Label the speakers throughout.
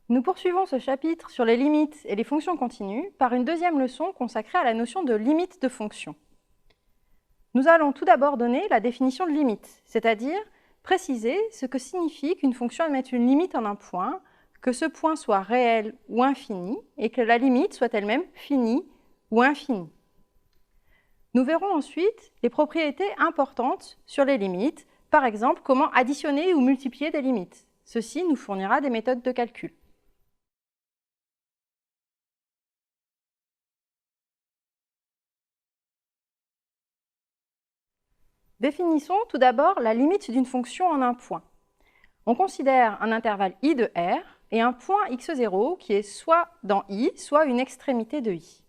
Speaker 1: Nous poursuivons ce chapitre sur les limites et les fonctions continues par une deuxième leçon consacrée à la notion de limite de fonction. Nous allons tout d'abord donner la définition de limite, c'est-à-dire préciser ce que signifie qu'une fonction admette une limite en un point, que ce point soit réel ou infini, et que la limite soit elle-même finie ou infinie. Nous verrons ensuite les propriétés importantes sur les limites, par exemple comment additionner ou multiplier des limites. Ceci nous fournira des méthodes de calcul. Définissons tout d'abord la limite d'une fonction en un point. On considère un intervalle i de R et un point x0 qui est soit dans i, soit une extrémité de i.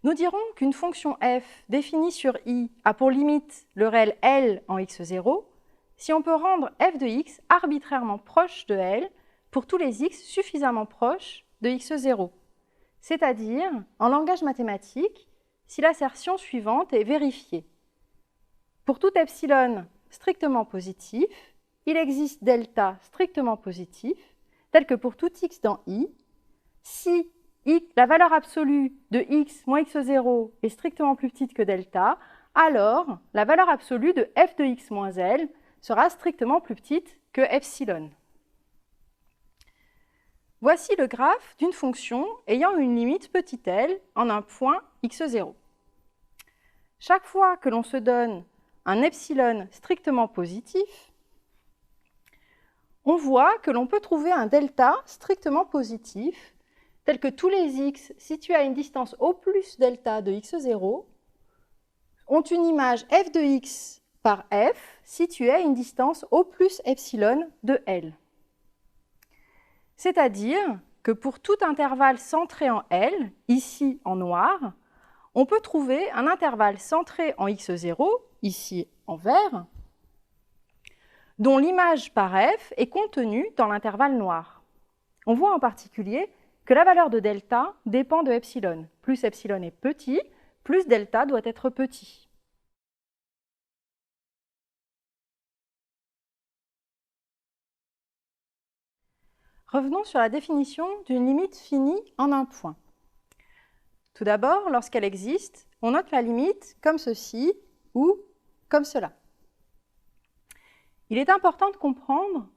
Speaker 1: Nous dirons qu'une fonction f définie sur i a pour limite le réel L en x0 si on peut rendre f de x arbitrairement proche de L pour tous les x suffisamment proches de x0, c'est-à-dire, en langage mathématique, si l'assertion suivante est vérifiée. Pour tout epsilon strictement positif, il existe delta strictement positif, tel que pour tout x dans i, si la valeur absolue de x moins x0 est strictement plus petite que delta, alors la valeur absolue de f de x moins L sera strictement plus petite que epsilon. Voici le graphe d'une fonction ayant une limite petit l en un point x0. Chaque fois que l'on se donne un epsilon strictement positif, on voit que l'on peut trouver un delta strictement positif, tel que tous les x situés à une distance au plus delta de x0 ont une image f de x par f située à une distance au plus epsilon de L. C'est-à-dire que pour tout intervalle centré en L, ici en noir, on peut trouver un intervalle centré en x0, ici en vert, dont l'image par f est contenue dans l'intervalle noir. On voit en particulier que la valeur de delta dépend de epsilon. Plus epsilon est petit, plus delta doit être petit. Revenons sur la définition d'une limite finie en un point. Tout d'abord, lorsqu'elle existe, on note la limite comme ceci ou comme cela. Il est important de comprendre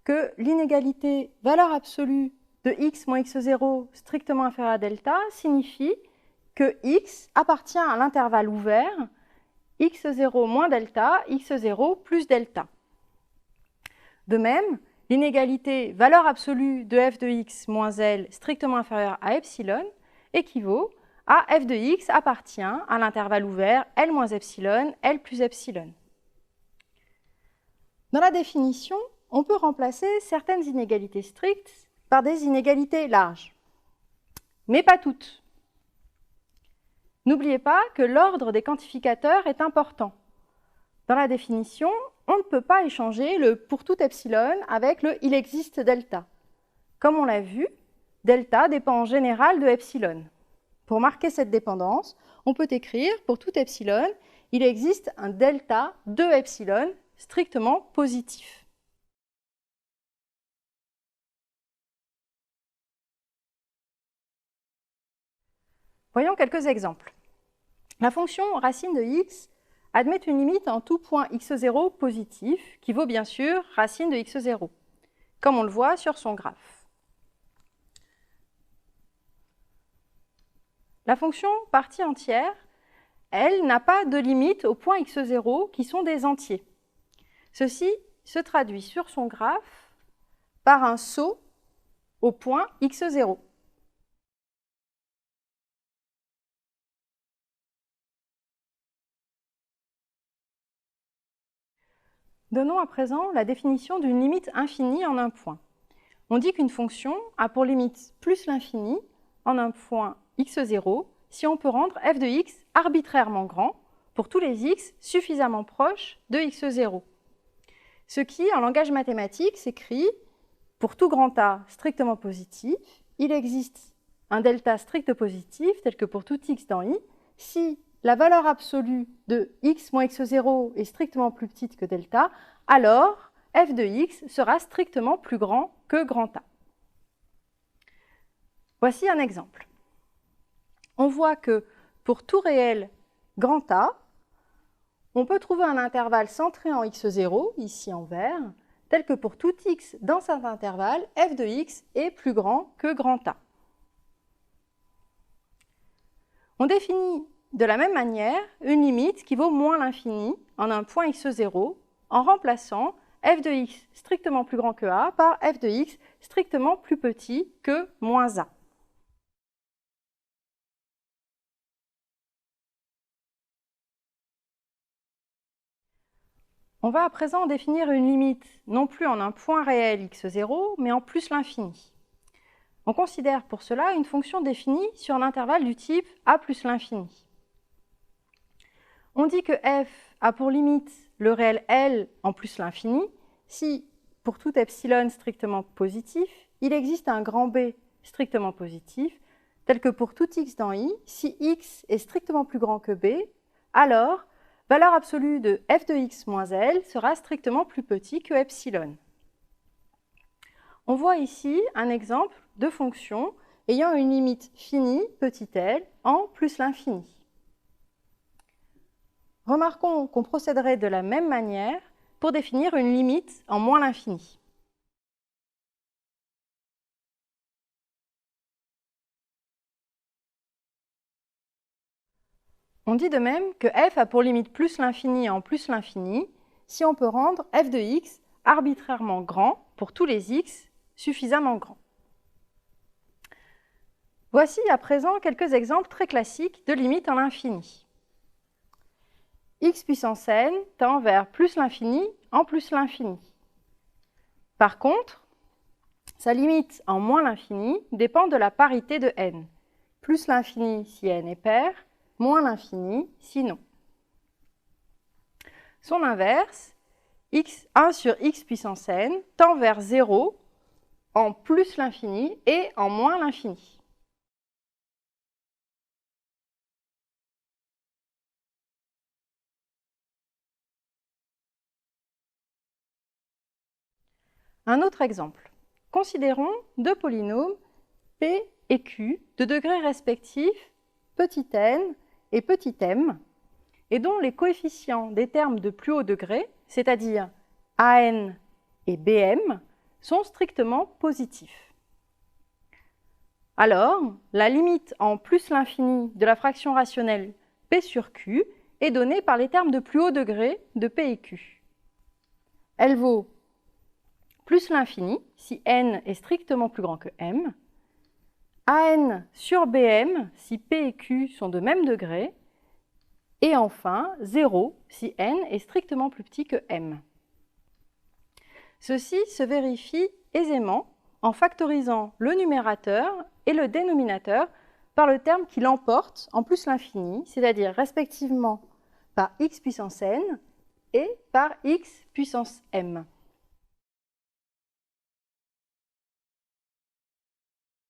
Speaker 1: que l'inégalité valeur absolue de x moins x0 strictement inférieure à delta signifie que x appartient à l'intervalle ouvert x0 moins delta, x0 plus delta. De même, l'inégalité valeur absolue de f de x moins L strictement inférieure à epsilon équivaut à f de x appartient à l'intervalle ouvert L moins epsilon, L plus epsilon. Dans la définition, on peut remplacer certaines inégalités strictes par des inégalités larges, mais pas toutes. N'oubliez pas que l'ordre des quantificateurs est important. Dans la définition, on ne peut pas échanger le pour tout epsilon avec le il existe delta. Comme on l'a vu, delta dépend en général de epsilon. Pour marquer cette dépendance, on peut écrire pour tout epsilon, il existe un delta de epsilon strictement positif. Voyons quelques exemples. La fonction racine de x admet une limite en tout point x0 positif, qui vaut bien sûr racine de x0, comme on le voit sur son graphe. La fonction partie entière, elle, n'a pas de limite au point x0 qui sont des entiers. Ceci se traduit sur son graphe par un saut au point x0. Donnons à présent la définition d'une limite infinie en un point. On dit qu'une fonction a pour limite plus l'infini en un point x0 si on peut rendre f de x arbitrairement grand pour tous les x suffisamment proches de x0. Ce qui, en langage mathématique, s'écrit pour tout grand A strictement positif, il existe un delta strict positif tel que pour tout x dans i si la valeur absolue de x moins x0 est strictement plus petite que delta, alors f de x sera strictement plus grand que grand A. Voici un exemple. On voit que pour tout réel grand A, on peut trouver un intervalle centré en x0, ici en vert, tel que pour tout x dans cet intervalle, f de x est plus grand que grand A. On définit de la même manière une limite qui vaut moins l'infini en un point x0 en remplaçant f de x strictement plus grand que a par f de x strictement plus petit que moins a. On va à présent définir une limite non plus en un point réel x0, mais en plus l'infini. On considère pour cela une fonction définie sur un intervalle du type a plus l'infini. On dit que f a pour limite le réel L en plus l'infini si, pour tout epsilon strictement positif, il existe un grand B strictement positif, tel que pour tout x dans I, si x est strictement plus grand que B, alors valeur absolue de f de x moins L sera strictement plus petit que epsilon. On voit ici un exemple de fonction ayant une limite finie, petit l, en plus l'infini. Remarquons qu'on procéderait de la même manière pour définir une limite en moins l'infini. On dit de même que f a pour limite plus l'infini en plus l'infini si on peut rendre f de x arbitrairement grand pour tous les x suffisamment grands. Voici à présent quelques exemples très classiques de limites en l'infini. X puissance n tend vers plus l'infini en plus l'infini. Par contre, sa limite en moins l'infini dépend de la parité de n. Plus l'infini si n est pair, moins l'infini si non. Son inverse, 1 sur x puissance n, tend vers 0 en plus l'infini et en moins l'infini. Un autre exemple. Considérons deux polynômes P et Q de degrés respectifs petit n et petit m, et dont les coefficients des termes de plus haut degré, c'est-à-dire an et bm, sont strictement positifs. Alors, la limite en plus l'infini de la fraction rationnelle P sur Q est donnée par les termes de plus haut degré de P et Q. Elle vaut plus l'infini, si n est strictement plus grand que m, an sur bm, si p et q sont de même degré, et enfin 0, si n est strictement plus petit que m. Ceci se vérifie aisément en factorisant le numérateur et le dénominateur par le terme qui l'emporte en plus l'infini, c'est-à-dire respectivement par x puissance n et par x puissance m.